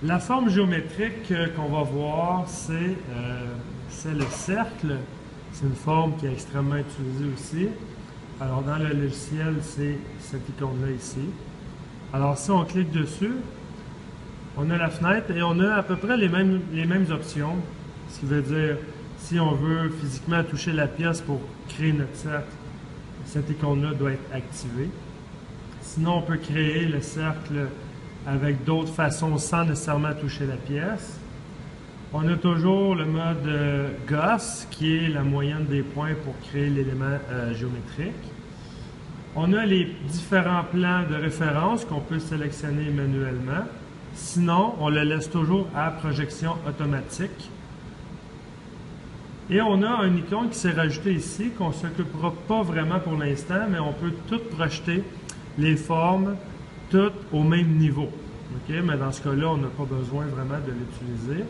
La forme géométrique qu'on va voir, c'est le cercle. C'est une forme qui est extrêmement utilisée aussi. Alors, dans le logiciel, c'est cette icône-là ici. Alors, si on clique dessus, on a la fenêtre et on a à peu près les mêmes options. Ce qui veut dire, si on veut physiquement toucher la pièce pour créer notre cercle, cette icône-là doit être activée. Sinon, on peut créer le cercle avec d'autres façons sans nécessairement toucher la pièce. On a toujours le mode Gauss, qui est la moyenne des points pour créer l'élément géométrique. On a les différents plans de référence qu'on peut sélectionner manuellement. Sinon, on le laisse toujours à projection automatique. Et on a un icône qui s'est rajouté ici, qu'on ne s'occupera pas vraiment pour l'instant, mais on peut tout projeter les formes, toutes au même niveau. Okay? Mais dans ce cas-là, on n'a pas besoin vraiment de l'utiliser.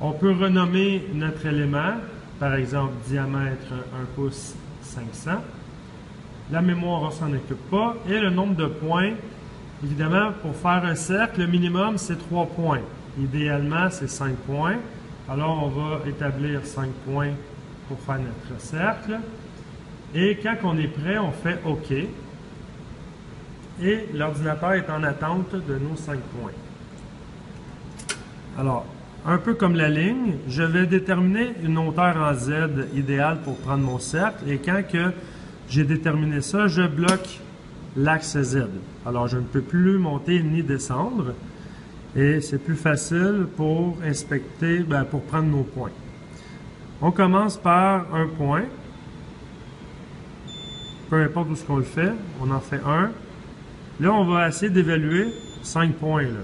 On peut renommer notre élément, par exemple, diamètre 1 pouce 500. La mémoire, on ne s'en occupe pas. Et le nombre de points, évidemment, pour faire un cercle, le minimum, c'est 3 points. Idéalement, c'est 5 points. Alors, on va établir 5 points pour faire notre cercle. Et quand on est prêt, on fait OK. Et l'ordinateur est en attente de nos 5 points. Alors, un peu comme la ligne, je vais déterminer une hauteur en Z idéale pour prendre mon cercle. Et quand que j'ai déterminé ça, je bloque l'axe Z. Alors, je ne peux plus monter ni descendre. Et c'est plus facile pour inspecter, pour prendre nos points. On commence par un point. Peu importe où ce qu'on le fait, on en fait un. Là, on va essayer d'évaluer 5 points là,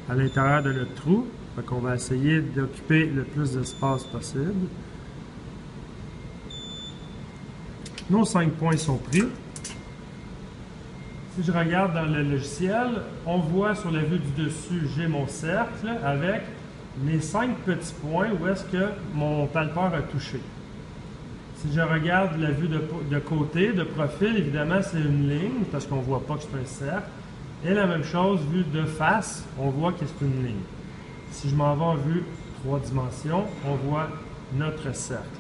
à l'intérieur de notre trou. Fait qu'on va essayer d'occuper le plus d'espace possible. Nos 5 points sont pris. Si je regarde dans le logiciel, on voit sur la vue du dessus, j'ai mon cercle avec mes 5 petits points où est-ce que mon palpeur a touché. Si je regarde la vue de côté, de profil, évidemment, c'est une ligne parce qu'on ne voit pas que c'est un cercle. Et la même chose, vue de face, on voit que c'est une ligne. Si je m'en vais en vue 3 dimensions, on voit notre cercle.